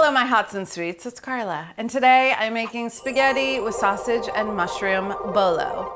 Hello, my hots and sweets, it's Carla. And today I'm making spaghetti with sausage and mushroom bolo.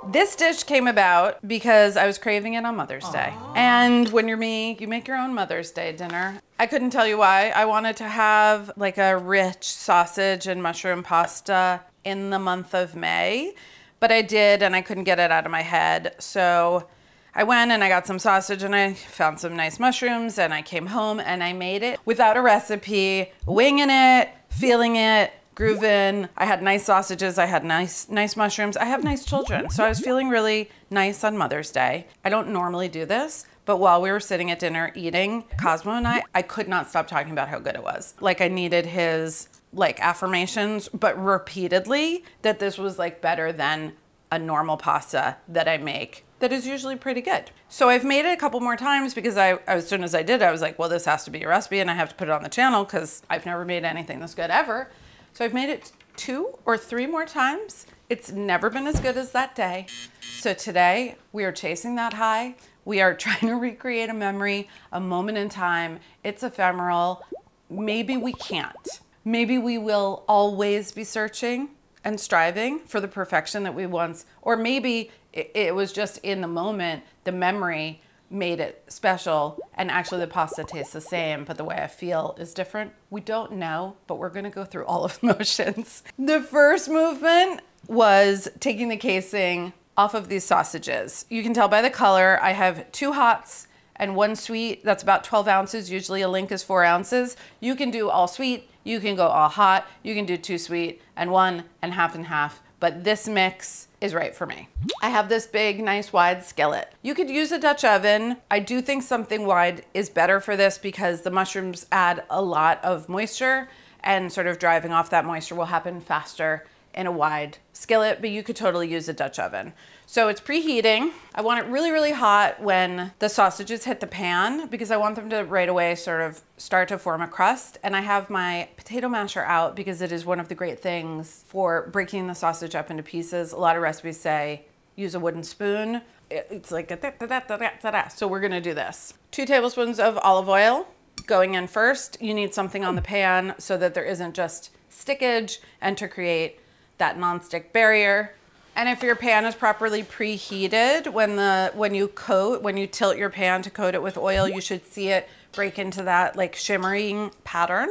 This dish came about because I was craving it on Mother's Day. And when you're me, you make your own Mother's Day dinner. I couldn't tell you why. I wanted to have like a rich sausage and mushroom pasta in the month of May, but I did and I couldn't get it out of my head. So I went and I got some sausage and I found some nice mushrooms and I came home and I made it without a recipe, winging it, feeling it, grooving. I had nice sausages, I had nice mushrooms. I have nice children, so I was feeling really nice on Mother's Day. I don't normally do this, but while we were sitting at dinner eating, Cosmo and I could not stop talking about how good it was. Like I needed his affirmations, but repeatedly, that this was like better than a normal pasta that I make that is usually pretty good. So I've made it a couple more times because as soon as I did, I was like, well, this has to be a recipe and I have to put it on the channel because I've never made anything this good ever. So I've made it 2 or 3 more times. It's never been as good as that day. So today we are chasing that high. We are trying to recreate a memory, a moment in time. It's ephemeral. Maybe we can't. Maybe we will always be searching and striving for the perfection that we once, or maybe it was just in the moment, the memory made it special and actually the pasta tastes the same, but the way I feel is different. We don't know, but we're gonna go through all of the motions. The first movement was taking the casing off of these sausages. You can tell by the color, I have 2 hots and 1 sweet. That's about 12 ounces. Usually a link is 4 ounces. You can do all sweet, you can go all hot, you can do 2 sweet and 1 and half, but this mix is right for me. I have this big, nice wide skillet. You could use a Dutch oven. I do think something wide is better for this because the mushrooms add a lot of moisture and sort of driving off that moisture will happen faster in a wide skillet, but you could totally use a Dutch oven. So it's preheating. I want it really, really hot when the sausages hit the pan because I want them to right away sort of start to form a crust. And I have my potato masher out because it is one of the great things for breaking the sausage up into pieces. A lot of recipes say use a wooden spoon. It's like a da-da-da-da-da-da. So we're gonna do this. 2 tablespoons of olive oil going in first. You need something on the pan so that there isn't just stickage and to create that nonstick barrier. And if your pan is properly preheated, when you tilt your pan to coat it with oil, you should see it break into that like shimmering pattern.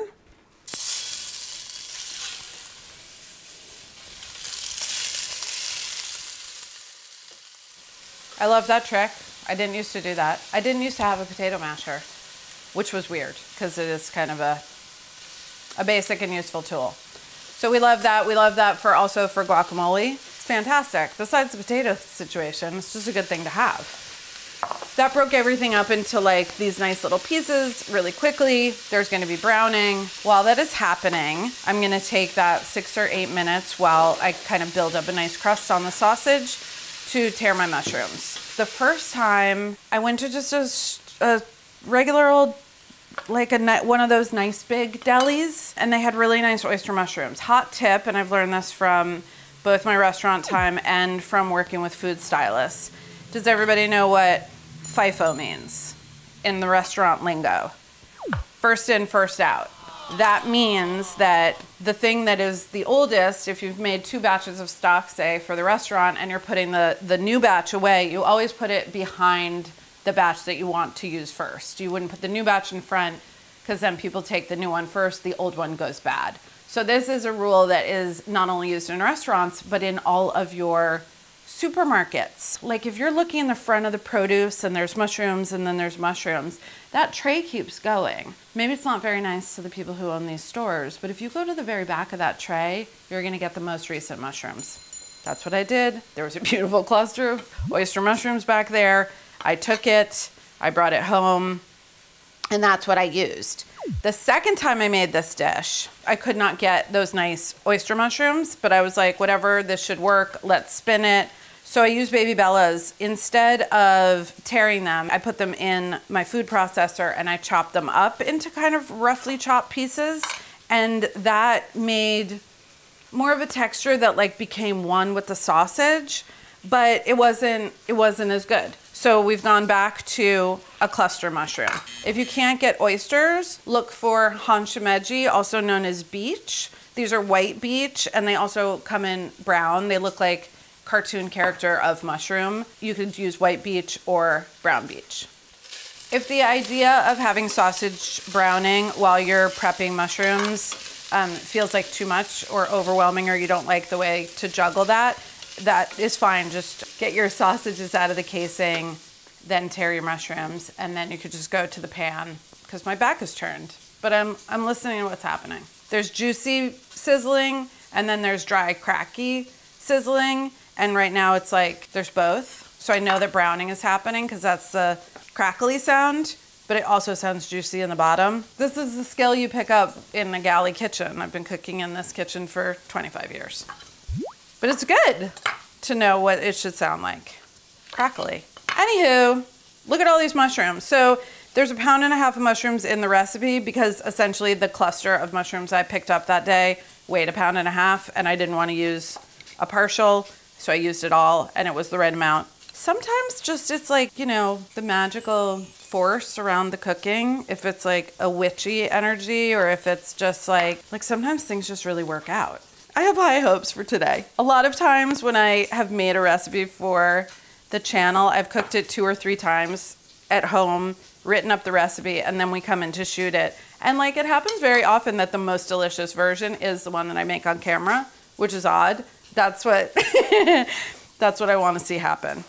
I love that trick. I didn't used to do that. I didn't used to have a potato masher, which was weird because it is kind of a basic and useful tool. So we love that. We love that also for guacamole. It's fantastic. Besides the potato situation, it's just a good thing to have. That broke everything up into like these nice little pieces really quickly. There's gonna be browning. While that is happening, I'm gonna take that 6 or 8 minutes while I kind of build up a nice crust on the sausage to tear my mushrooms. The first time I went to just a regular old like one of those nice big delis, and they had really nice oyster mushrooms. Hot tip, and I've learned this from both my restaurant time and from working with food stylists. Does everybody know what FIFO means in the restaurant lingo? First in, first out. That means that the thing that is the oldest, if you've made 2 batches of stock, say, for the restaurant, and you're putting the new batch away, you always put it behind the batch that you want to use first. You wouldn't put the new batch in front because then people take the new one first, the old one goes bad. So this is a rule that is not only used in restaurants, but in all of your supermarkets. Like if you're looking in the front of the produce and there's mushrooms and then there's mushrooms, that tray keeps going. Maybe it's not very nice to the people who own these stores, but if you go to the very back of that tray, you're gonna get the most recent mushrooms. That's what I did. There was a beautiful cluster of oyster mushrooms back there. I took it, I brought it home, and that's what I used. The second time I made this dish, I could not get those nice oyster mushrooms, but I was like, whatever, this should work, let's spin it. So I used Baby Bella's. Instead of tearing them, I put them in my food processor and I chopped them up into kind of roughly chopped pieces, and that made more of a texture that like became one with the sausage, but it wasn't as good. So we've gone back to a cluster mushroom. If you can't get oysters, look for hanshimeji, also known as beech. These are white beech, and they also come in brown. They look like cartoon character of mushroom. You could use white beech or brown beech. If the idea of having sausage browning while you're prepping mushrooms feels like too much or overwhelming, or you don't like the way to juggle that, that is fine. Just get your sausages out of the casing, then tear your mushrooms, and then you could just go to the pan, because my back is turned, but I'm listening to what's happening. There's juicy sizzling, and then there's dry, cracky sizzling, and right now it's like there's both. So I know that browning is happening because that's the crackly sound, but it also sounds juicy in the bottom. This is the skill you pick up in a galley kitchen. I've been cooking in this kitchen for 25 years. But it's good to know what it should sound like. Crackly. Anywho, look at all these mushrooms. So there's 1.5 pounds of mushrooms in the recipe because essentially the cluster of mushrooms I picked up that day weighed 1.5 pounds, and I didn't want to use a partial, so I used it all, and it was the right amount. Sometimes just it's like, you know, the magical force around the cooking, if it's like a witchy energy or if it's just like sometimes things just really work out. I have high hopes for today. A lot of times when I have made a recipe for the channel, I've cooked it 2 or 3 times at home, written up the recipe, and then we come in to shoot it. And like it happens very often that the most delicious version is the one that I make on camera, which is odd. That's what that's what I want to see happen.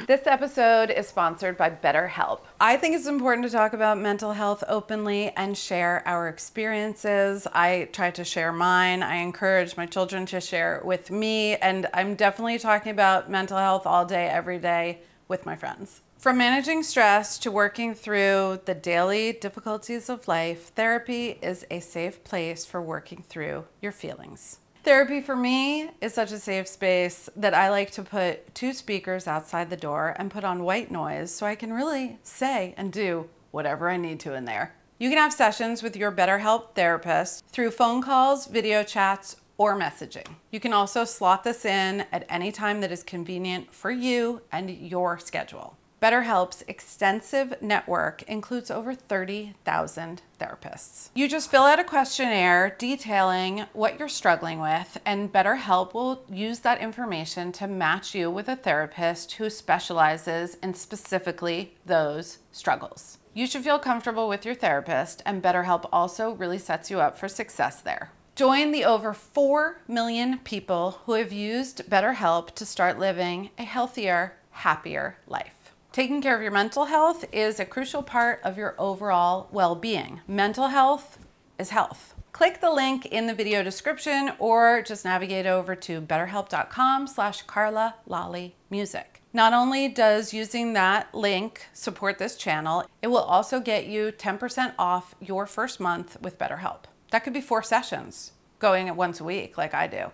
This episode is sponsored by BetterHelp. I think it's important to talk about mental health openly and share our experiences. I try to share mine. I encourage my children to share with me, and I'm definitely talking about mental health all day, every day with my friends. From managing stress to working through the daily difficulties of life, therapy is a safe place for working through your feelings. Therapy for me is such a safe space that I like to put 2 speakers outside the door and put on white noise so I can really say and do whatever I need to in there. You can have sessions with your BetterHelp therapist through phone calls, video chats, or messaging. You can also slot this in at any time that is convenient for you and your schedule. BetterHelp's extensive network includes over 30,000 therapists. You just fill out a questionnaire detailing what you're struggling with, and BetterHelp will use that information to match you with a therapist who specializes in specifically those struggles. You should feel comfortable with your therapist, and BetterHelp also really sets you up for success there. Join the over 4 million people who have used BetterHelp to start living a healthier, happier life. Taking care of your mental health is a crucial part of your overall well-being. Mental health is health. Click the link in the video description or just navigate over to betterhelp.com/Carla Lalli music. Not only does using that link support this channel, it will also get you 10% off your first month with BetterHelp. That could be 4 sessions, going at once a week like I do.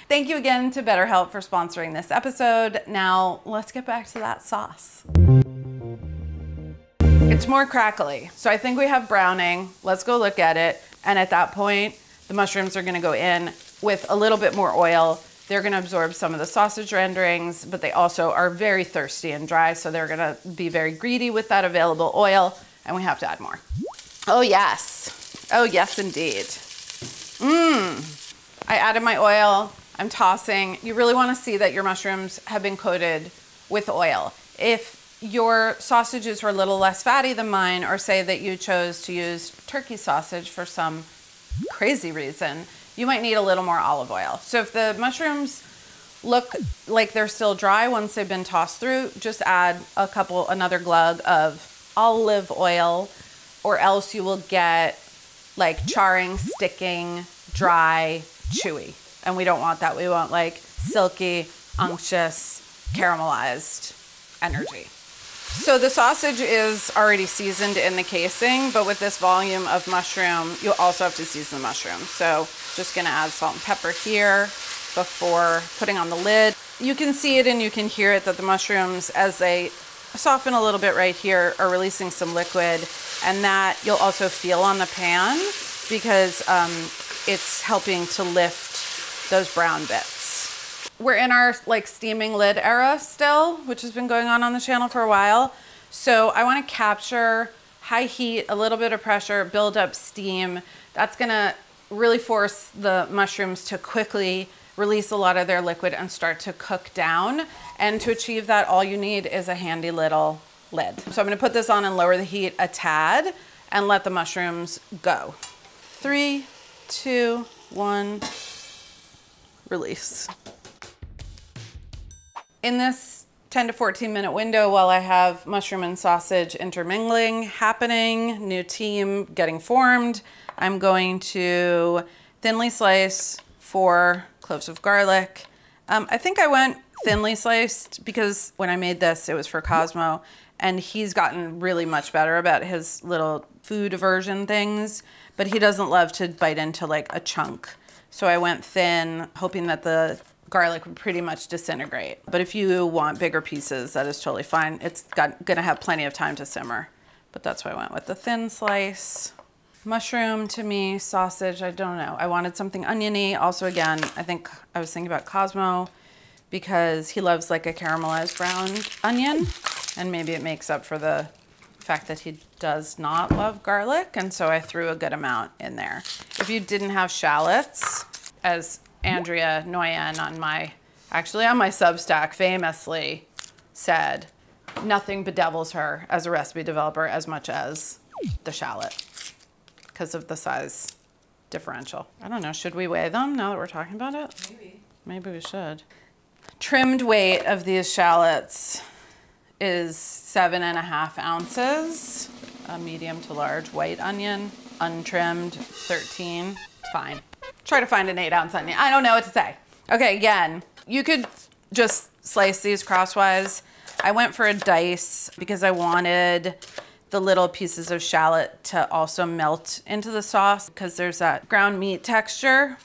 Thank you again to BetterHelp for sponsoring this episode. Now let's get back to that sauce. It's more crackly. So I think we have browning. Let's go look at it. And at that point, the mushrooms are gonna go in with a little bit more oil. They're gonna absorb some of the sausage renderings, but they also are very thirsty and dry, so they're gonna be very greedy with that available oil, and we have to add more. Oh yes. Oh yes, indeed. I added my oil, I'm tossing. You really wanna see that your mushrooms have been coated with oil. If your sausages were a little less fatty than mine, or say that you chose to use turkey sausage for some crazy reason, you might need a little more olive oil. So if the mushrooms look like they're still dry once they've been tossed through, just add another glug of olive oil, or else you will get like charring, sticking, dry, chewy. And we don't want that. We want like silky, unctuous, caramelized energy. So the sausage is already seasoned in the casing, but with this volume of mushroom, you'll also have to season the mushroom. So just gonna add salt and pepper here before putting on the lid. You can see it and you can hear it that the mushrooms, as they soften a little bit right here, are releasing some liquid, and that you'll also feel on the pan because it's helping to lift those brown bits. we're in our like steaming lid era still, which has been going on the channel for a while. So I want to capture high heat, a little bit of pressure, build up steam. That's gonna really force the mushrooms to quickly release a lot of their liquid and start to cook down. And to achieve that, all you need is a handy little lid. So I'm gonna put this on and lower the heat a tad and let the mushrooms go. 3, 2, 1, release. In this 10 to 14 minute window, while I have mushroom and sausage intermingling happening, new team getting formed, I'm going to thinly slice 4 cloves of garlic. I think I went thinly sliced because when I made this, it was for Cosmo, and he's gotten really much better about his little food aversion things, but he doesn't love to bite into like a chunk. So I went thin, hoping that the garlic would pretty much disintegrate. But if you want bigger pieces, that is totally fine. It's gonna have plenty of time to simmer. But that's why I went with the thin slice. Mushroom to me, sausage, I don't know. I wanted something oniony. Also, again, I think I was thinking about Cosmo because he loves like a caramelized brown onion, and maybe it makes up for the fact that he does not love garlic, and so I threw a good amount in there. If you didn't have shallots, as Andrea Nguyen on my Substack famously said, nothing bedevils her as a recipe developer as much as the shallot because of the size differential. I don't know, should we weigh them now that we're talking about it? Maybe we should. Trimmed weight of these shallots is 7.5 ounces. A medium to large white onion, untrimmed, 13, fine. Try to find an 8-ounce onion. I don't know what to say. Okay, again, you could just slice these crosswise. I went for a dice because I wanted the little pieces of shallot to also melt into the sauce because there's that ground meat texture.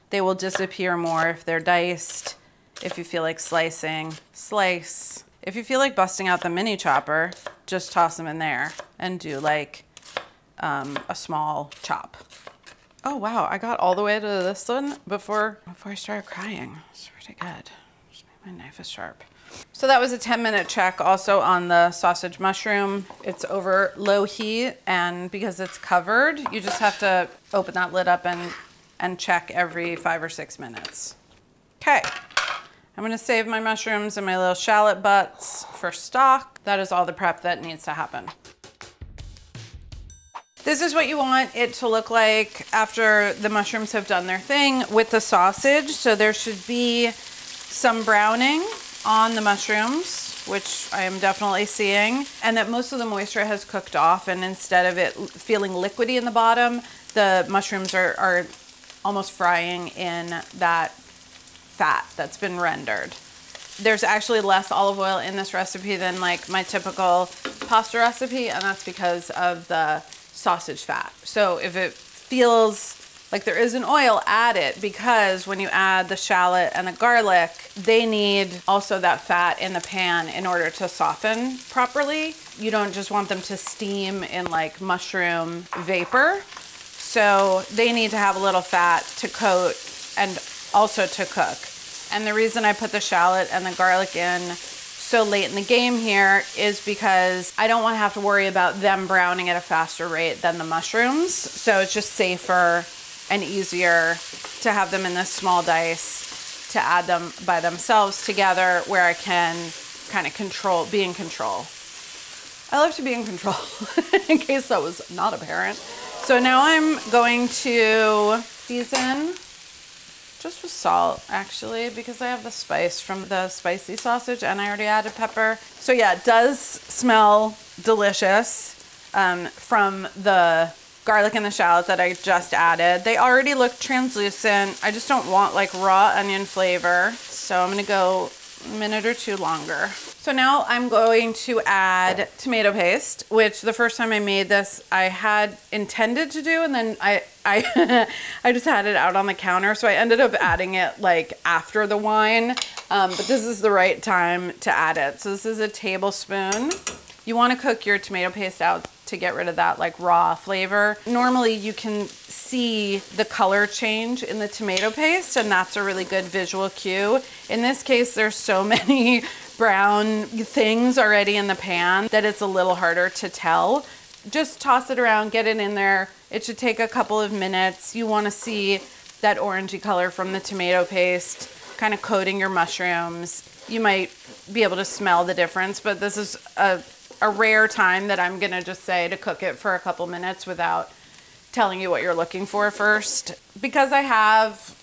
They will disappear more if they're diced. If you feel like slicing, slice. If you feel like busting out the mini chopper, just toss them in there and do like a small chop. Oh wow, I got all the way to this one before I started crying. It's pretty good. Just my knife is sharp. So that was a 10-minute check also on the sausage mushroom. It's over low heat, and because it's covered, you just have to open that lid up and check every 5 or 6 minutes. Okay, I'm gonna save my mushrooms and my little shallot butts for stock. That is all the prep that needs to happen. This is what you want it to look like after the mushrooms have done their thing with the sausage. So there should be some browning on the mushrooms, which I am definitely seeing, and that most of the moisture has cooked off, and instead of it feeling liquidy in the bottom, the mushrooms are almost frying in that fat that's been rendered. There's actually less olive oil in this recipe than like my typical pasta recipe, and that's because of the sausage fat. So if it feels like there isn't oil, add it, because when you add the shallot and the garlic, they need also that fat in the pan in order to soften properly. You don't just want them to steam in like mushroom vapor. So they need to have a little fat to coat and also to cook. And the reason I put the shallot and the garlic in so late in the game here is because I don't want to have to worry about them browning at a faster rate than the mushrooms. So it's just safer and easier to have them in this small dice, to add them by themselves together, where I can kind of be in control. I love to be in control, in case that was not apparent. So now I'm going to season just with salt, actually, because I have the spice from the spicy sausage and I already added pepper. So yeah, it does smell delicious from the garlic and the shallot that I just added. They already look translucent. I just don't want like raw onion flavor. So I'm gonna go a minute or two longer. So now I'm going to add tomato paste, which the first time I made this, I had intended to do, and then I just had it out on the counter. So I ended up adding it like after the wine, but this is the right time to add it. So this is a tablespoon. You want to cook your tomato paste out to get rid of that like raw flavor. Normally you can see the color change in the tomato paste, and that's a really good visual cue. In this case, there's so many brown things already in the pan that it's a little harder to tell. Just toss it around, get it in there. It should take a couple of minutes. You want to see that orangey color from the tomato paste kind of coating your mushrooms. You might be able to smell the difference, but this is a rare time that I'm gonna just say to cook it for a couple minutes without telling you what you're looking for first. Because I have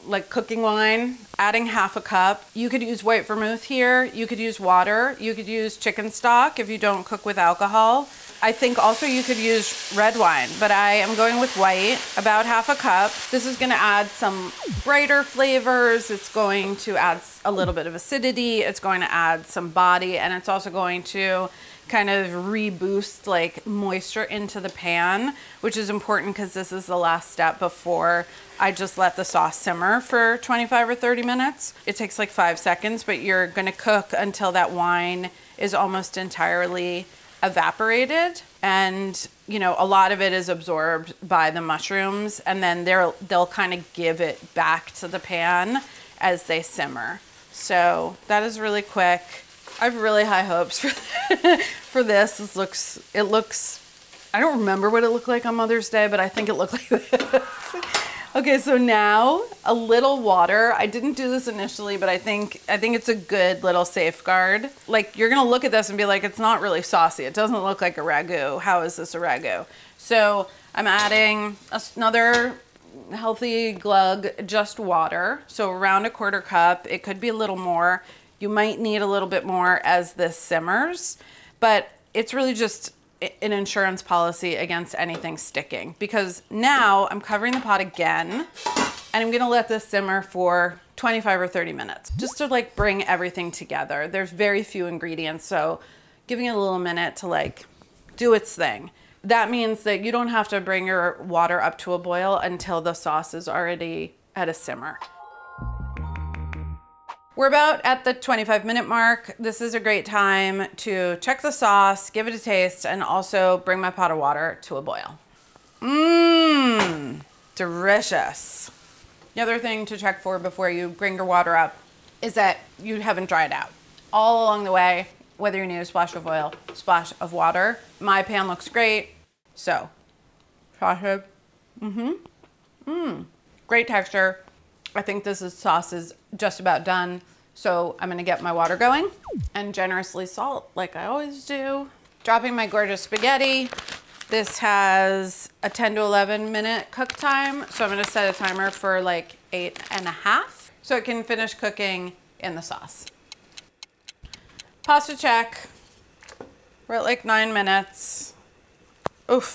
like cooking wine, adding half a cup. You could use white vermouth here. You could use water. You could use chicken stock if you don't cook with alcohol. I think also you could use red wine, but I am going with white, about half a cup. This is gonna add some brighter flavors. It's going to add a little bit of acidity. It's going to add some body, and it's also going to kind of reboost like moisture into the pan, which is important because this is the last step before I just let the sauce simmer for 25 or 30 minutes. It takes like 5 seconds, but you're gonna cook until that wine is almost entirely evaporated, and you know, a lot of it is absorbed by the mushrooms, and then they'll kind of give it back to the pan as they simmer. So that is really quick. I have really high hopes for this. It looks, I don't remember what it looked like on Mother's Day, but I think it looked like this. Okay, so now a little water. I didn't do this initially, but I think it's a good little safeguard. Like, you're gonna look at this and be like, it's not really saucy. It doesn't look like a ragu. How is this a ragu? So I'm adding another healthy glug, just water. So around a 1/4 cup. It could be a little more. You might need a little bit more as this simmers, but it's really just an insurance policy against anything sticking, because now I'm covering the pot again and I'm gonna let this simmer for 25 or 30 minutes just to like bring everything together. There's very few ingredients, so giving it a little minute to like do its thing. That means that you don't have to bring your water up to a boil until the sauce is already at a simmer. We're about at the 25-minute mark. This is a great time to check the sauce, give it a taste, and also bring my pot of water to a boil. Mmm, delicious. The other thing to check for before you bring your water up is that you haven't dried out. All along the way, whether you need a splash of oil, splash of water. My pan looks great, so sausage. Great texture. I think this sauce is just about done. So I'm gonna get my water going and generously salt like I always do. Dropping my gorgeous spaghetti. This has a 10 to 11 minute cook time. So I'm gonna set a timer for like 8.5 so it can finish cooking in the sauce. Pasta check. We're at like 9 minutes. Oof.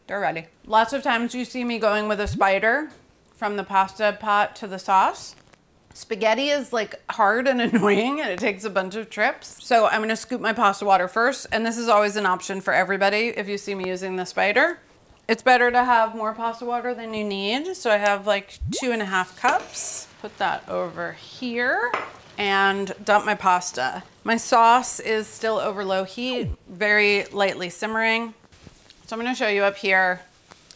They're ready. Lots of times you see me going with a spider from the pasta pot to the sauce. Spaghetti is like hard and annoying, and it takes a bunch of trips. So I'm gonna scoop my pasta water first, and this is always an option for everybody if you see me using the spider. It's better to have more pasta water than you need. So I have like 2.5 cups. Put that over here and dump my pasta. My sauce is still over low heat, very lightly simmering. So I'm gonna show you up here.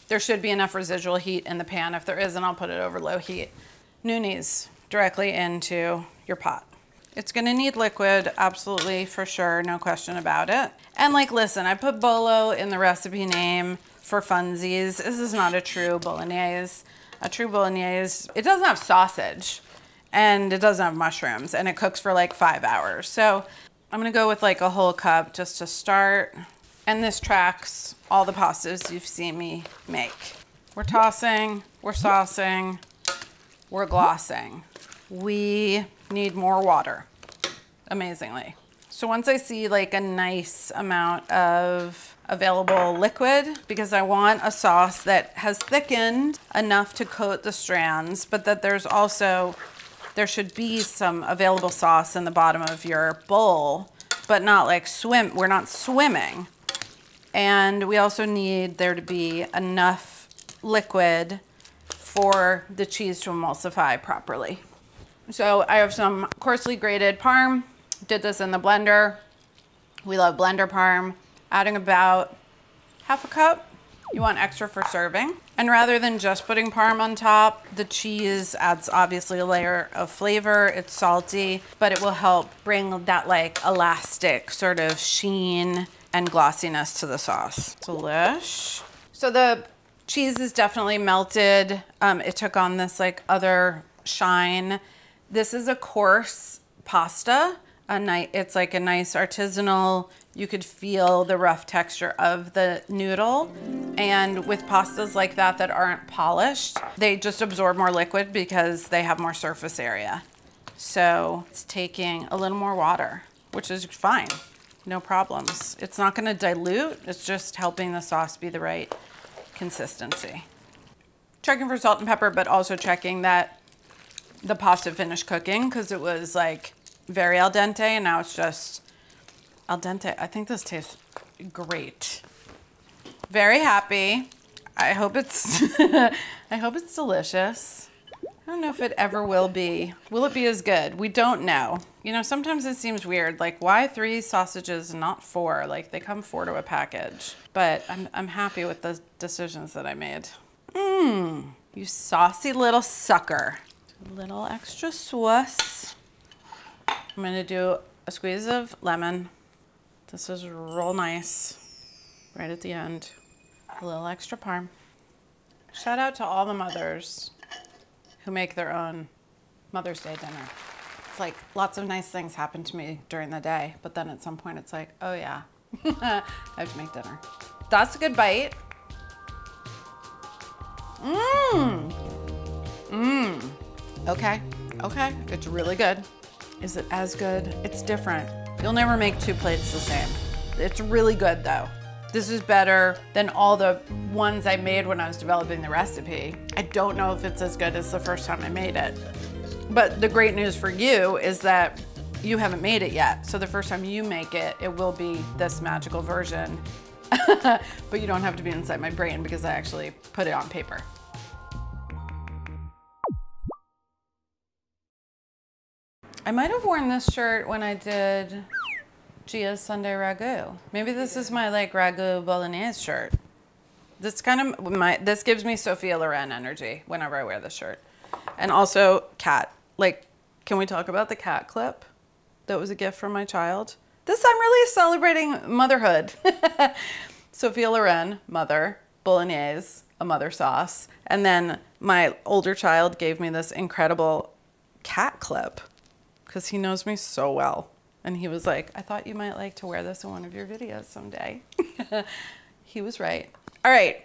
There should be enough residual heat in the pan. If there isn't, I'll put it over low heat. Nooниes directly into your pot. It's gonna need liquid, absolutely, for sure, no question about it. And like, listen, I put Bolo in the recipe name for funsies. This is not a true Bolognese. A true Bolognese, it doesn't have sausage and it doesn't have mushrooms, and it cooks for like 5 hours. So I'm gonna go with like a whole cup just to start. And this tracks all the pastas you've seen me make. We're tossing, we're saucing, we're glossing. We need more water, amazingly. So once I see like a nice amount of available liquid, because I want a sauce that has thickened enough to coat the strands, but that there should be some available sauce in the bottom of your bowl, but not like we're not swimming. And we also need there to be enough liquid for the cheese to emulsify properly. So I have some coarsely grated parm, did this in the blender. We love blender parm. Adding about half a cup. You want extra for serving. And rather than just putting parm on top, the cheese adds obviously a layer of flavor. It's salty, but it will help bring that like elastic sort of sheen and glossiness to the sauce. Delish. So the cheese is definitely melted. It took on this like other shine. This is a coarse pasta. It's like a nice artisanal, you could feel the rough texture of the noodle. And with pastas like that that aren't polished, they just absorb more liquid because they have more surface area. So it's taking a little more water, which is fine, no problems. It's not gonna dilute, it's just helping the sauce be the right consistency. Checking for salt and pepper, but also checking that the pasta finished cooking because it was like very al dente and now it's just al dente. I think this tastes great. Very happy. I hope it's I hope it's delicious. I don't know if it ever will be. Will it be as good? We don't know. You know, sometimes it seems weird, like why 3 sausages and not 4? Like they come 4 to a package. But I'm happy with the decisions that I made. You saucy little sucker. A little extra sauce. I'm gonna do a squeeze of lemon. This is real nice. Right at the end. A little extra parm. Shout out to all the mothers who make their own Mother's Day dinner. It's like lots of nice things happen to me during the day, but then at some point it's like, oh yeah, I have to make dinner. That's a good bite. Okay, okay, it's really good. Is it as good? It's different. You'll never make 2 plates the same. It's really good though. This is better than all the ones I made when I was developing the recipe. I don't know if it's as good as the first time I made it. But the great news for you is that you haven't made it yet. So the first time you make it, it will be this magical version. But you don't have to be inside my brain because I actually put it on paper. I might have worn this shirt when I did Gia's Sunday ragu. Maybe this is my like ragu bolognese shirt. This kind of this gives me Sophia Loren energy whenever I wear this shirt. And also cat. Like, can we talk about the cat clip that was a gift from my child? I'm really celebrating motherhood. Sophia Loren, mother, bolognese, a mother sauce. And then my older child gave me this incredible cat clip because he knows me so well. And he was like, I thought you might like to wear this in one of your videos someday. He was right. All right,